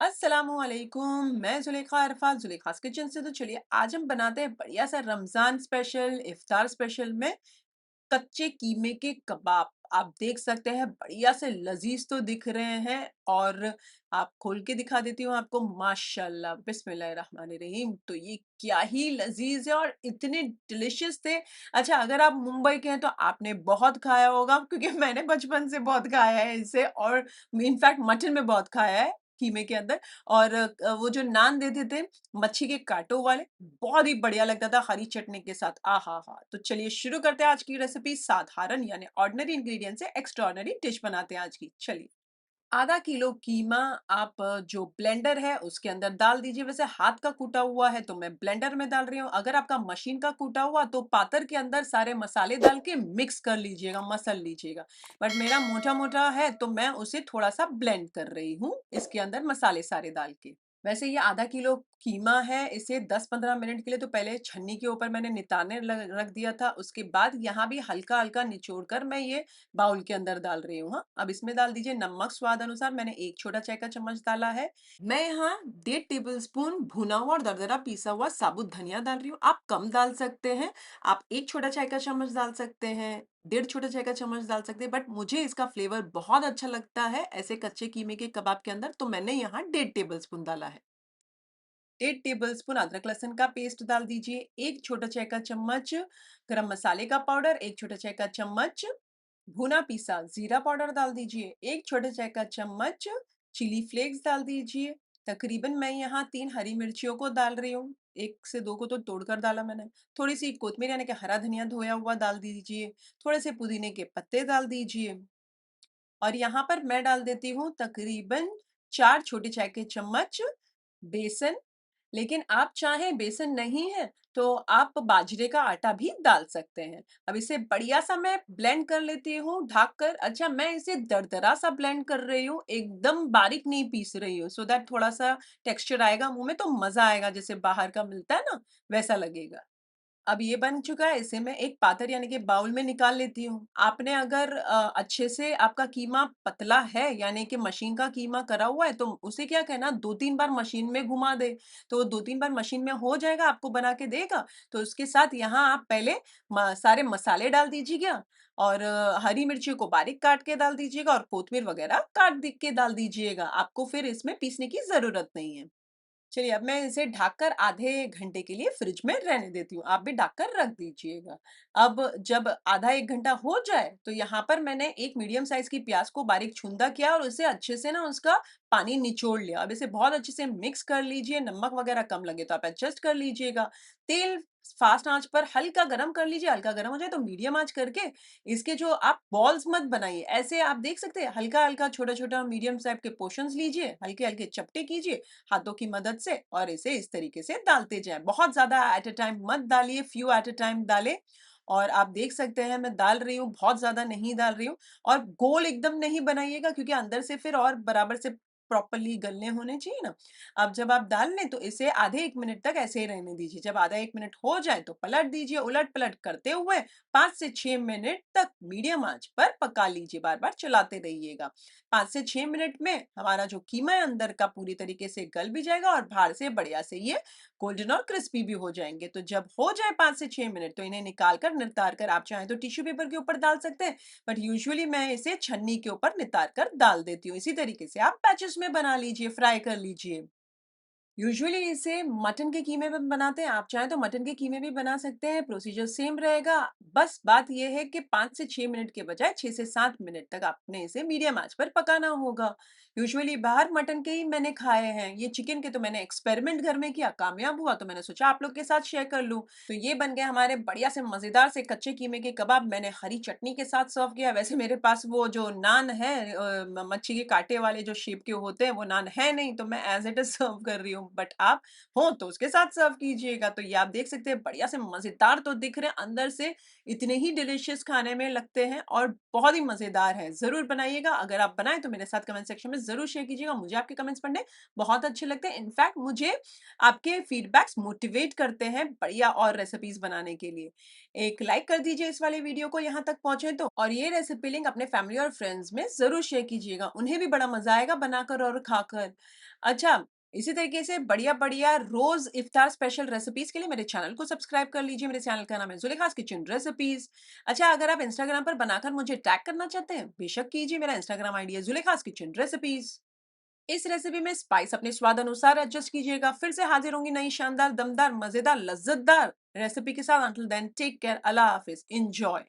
अस्सलामुअलैकुम। मैं जुलेखा अरफात जुलेखास किचन से। तो चलिए आज हम बनाते हैं बढ़िया सा रमजान स्पेशल इफ्तार स्पेशल में कच्चे कीमे के कबाब। आप देख सकते हैं बढ़िया से लजीज तो दिख रहे हैं। और आप खोल के दिखा देती हूँ आपको। माशाल्लाह बिस्मिल्लाहिर्रहमानिर्रहीम। तो ये क्या ही लजीज है और इतने डिलिशियस थे। अच्छा, अगर आप मुंबई के हैं तो आपने बहुत खाया होगा, क्योंकि मैंने बचपन से बहुत खाया है इसे। और इनफैक्ट मटन में बहुत खाया है कीमे के अंदर। और वो जो नान देते थे मच्छी के कांटों वाले, बहुत ही बढ़िया लगता था हरी चटनी के साथ। आहा! तो चलिए शुरू करते हैं आज की रेसिपी। साधारण यानी ऑर्डिनरी इंग्रेडिएंट से एक्स्ट्राऑर्डिनरी डिश बनाते हैं आज की। चलिए, आधा किलो कीमा आप जो ब्लेंडर है उसके अंदर डाल दीजिए। वैसे हाथ का कूटा हुआ है तो मैं ब्लेंडर में डाल रही हूँ। अगर आपका मशीन का कूटा हुआ तो पातर के अंदर सारे मसाले डाल के मिक्स कर लीजिएगा, मसल लीजिएगा। बट मेरा मोटा मोटा है तो मैं उसे थोड़ा सा ब्लेंड कर रही हूँ इसके अंदर मसाले सारे डाल के। वैसे ये आधा किलो कीमा है, इसे 10-15 मिनट के लिए तो पहले छन्नी के ऊपर मैंने नितारने रख दिया था। उसके बाद यहाँ भी हल्का हल्का निचोड़ कर मैं ये बाउल के अंदर डाल रही हूँ। हाँ, अब इसमें डाल दीजिए नमक स्वाद अनुसार। मैंने 1 छोटा चाय का चम्मच डाला है। मैं यहाँ 1.5 टेबलस्पून भुना हुआ और दरदरा पीसा हुआ साबुत धनिया डाल रही हूँ। आप कम डाल सकते हैं। आप 1 छोटा चाय का चम्मच डाल सकते हैं, 1.5 छोटा चाय का चम्मच डाल सकते हैं। बट मुझे इसका फ्लेवर बहुत अच्छा लगता है ऐसे कच्चे कीमे के कबाब के अंदर, तो मैंने यहाँ 1.5 टेबलस्पून डाला है। 1 टेबलस्पून अदरक लहसुन का पेस्ट डाल दीजिए। 1 छोटा चाय का चम्मच गरम मसाले का पाउडर, 1 छोटा चाय का चम्मच भुना पीसा जीरा पाउडर डाल दीजिए। 1 छोटे चाय का चम्मच चिली फ्लेक्स डाल दीजिए। तकरीबन मैं यहाँ 3 हरी मिर्चियों को डाल रही हूँ। 1 से 2 को तो तोड़कर डाला मैंने। थोड़ी सी कोतमीर यानी कि हरा धनिया धोया हुआ डाल दीजिए। थोड़े से पुदीने के पत्ते डाल दीजिए। और यहाँ पर मैं डाल देती हूँ तकरीबन 4 छोटे चाय के चम्मच बेसन। लेकिन आप चाहें बेसन नहीं है तो आप बाजरे का आटा भी डाल सकते हैं। अब इसे बढ़िया सा मैं ब्लेंड कर लेती हूँ ढक कर। अच्छा, मैं इसे दरदरा सा ब्लेंड कर रही हूँ, एकदम बारीक नहीं पीस रही हूँ, सो दैट थोड़ा सा टेक्सचर आएगा मुंह में तो मजा आएगा, जैसे बाहर का मिलता है ना वैसा लगेगा। अब ये बन चुका है, इसे मैं एक पात्र यानी कि बाउल में निकाल लेती हूँ। आपने अगर अच्छे से आपका कीमा पतला है यानी कि मशीन का कीमा करा हुआ है तो उसे क्या कहना 2-3 बार मशीन में घुमा दे, तो 2-3 बार मशीन में हो जाएगा, आपको बना के देगा। तो उसके साथ यहाँ आप पहले सारे मसाले डाल दीजिएगा। और हरी मिर्ची को बारीक काट के डाल दीजिएगा और कोतमीर वगैरह काट के डाल दीजिएगा। आपको फिर इसमें पीसने की जरूरत नहीं है। चलिए, अब मैं इसे ढककर आधे घंटे के लिए फ्रिज में रहने देती हूँ। आप भी ढककर रख दीजिएगा। अब जब आधा 1 घंटा हो जाए तो यहाँ पर मैंने एक मीडियम साइज़ की प्याज़ को बारीक छूंदा किया और उसे अच्छे से ना उसका पानी निचोड़ लिया। अब इसे बहुत अच्छे से मिक्स कर लीजिए। नमक वगैरह कम लगे तो आप एडजस्ट कर लीजिएगा। तेल फ़ास्ट आँच पर हल्का गरम कर लीजिए। हल्का गरम हो जाए तो मीडियम आँच करके इसके जो आप बॉल्स मत बनाइए। ऐसे आप देख सकते हैं हल्का-हल्का, छोटा-छोटा मीडियम टाइप के पोर्शन्स लीजिए। हल्के-हल्के चपटे कीजिए हाथों की मदद से और इसे इस तरीके से डालते जाएं। बहुत ज्यादा एट अ टाइम मत डालिए, फ्यू एट अ टाइम डालें। और आप देख सकते हैं मैं डाल रही हूँ, बहुत ज्यादा नहीं डाल रही हूँ। और गोल एकदम नहीं बनाइएगा क्योंकि अंदर से फिर और बराबर से प्रॉपरली गलने होने चाहिए ना। अब जब आप डाल लें तो इसे आधे 1 मिनट तक ऐसे ही रहने दीजिए। जब आधा 1 मिनट हो जाए तो पलट दीजिए। उलट पलट करते हुए 5 से 6 मिनट तक मीडियम आंच पर पका लीजिए। बार बार चलाते रहिएगा। 5 से 6 मिनट में हमारा जो कीमा है अंदर का पूरी तरीके से गल भी जाएगा और बाहर से बढ़िया से ये गोल्डन और क्रिस्पी भी हो जाएंगे। तो जब हो जाए 5 से 6 मिनट तो इन्हें निकाल कर नितार कर आप चाहें तो टिश्यू पेपर के ऊपर डाल सकते हैं। बट यूजुअली मैं इसे छन्नी के ऊपर नितार कर डाल देती हूँ। इसी तरीके से आप पैचेस में बना लीजिए, फ्राई कर लीजिए। यूजुअली इसे मटन के कीमे में बनाते हैं। आप चाहें तो मटन के कीमे भी बना सकते हैं, प्रोसीजर सेम रहेगा। बस बात ये है कि 5 से 6 मिनट के बजाय 6 से 7 मिनट तक आपने इसे मीडियम आंच पर पकाना होगा। यूजुअली बाहर मटन के ही मैंने खाए हैं। ये चिकन के तो मैंने एक्सपेरिमेंट घर में किया, कामयाब हुआ तो मैंने सोचा आप लोग के साथ शेयर कर लूँ। तो ये बन गए हमारे बढ़िया से मज़ेदार से कच्चे कीमे के कबाब। मैंने हरी चटनी के साथ सर्व किया। वैसे मेरे पास वो जो नान है मच्छी के काँटे वाले जो शेप के होते हैं वो नान है नहीं, तो मैं एज़ इट इज़ सर्व कर रही हूँ हूँ, बट आप हो तो उसके साथ सर्व कीजिएगा। तो ये आप देख सकते हैं बढ़िया से मज़ेदार तो दिख रहे हैं, अंदर से इतने ही डिलीशियस खाने में लगते हैं और बहुत ही मज़ेदार है। ज़रूर बनाइएगा, अगर आप बनाएँ तो मेरे साथ कमेंट सेक्शन में ज़रूर शेयर कीजिएगा। मुझे आपके कमेंट्स पढ़ने बहुत अच्छे लगते हैं। इनफैक्ट मुझे आपके फीडबैक्स मोटिवेट करते हैं बढ़िया और रेसिपीज़ बनाने के लिए। एक लाइक कर दीजिए इस वाले वीडियो को यहाँ तक पहुँचे तो, और ये रेसिपी लिंक अपने फैमिली और फ्रेंड्स में ज़रूर शेयर कीजिएगा। उन्हें भी बड़ा मज़ा आएगा बनाकर और खाकर। अच्छा, इसी तरीके से बढ़िया-बढ़िया रोज़ इफ्तार स्पेशल रेसिपीज़ के लिए मेरे चैनल को सब्सक्राइब कर लीजिए। मेरे चैनल का नाम है ज़ुलेखास किचन रेसिपीज़। अच्छा, अगर आप इंस्टाग्राम पर बनाकर मुझे टैग करना चाहते हैं, बेशक कीजिए। मेरा इंस्टाग्राम आईडी है ज़ुलेखास किचन रेसिपीज़। इस रेसिपी में स्पाइस अपने स्वाद अनुसार एडजस्ट कीजिएगा। फिर से हाजिर होंगी नई शानदार, दमदार, मज़ेदार, लज़्ज़तदार रेसिपी के साथ। अंटिल देन टेक केयर, अल्लाह हाफ़िज़, एन्जॉय।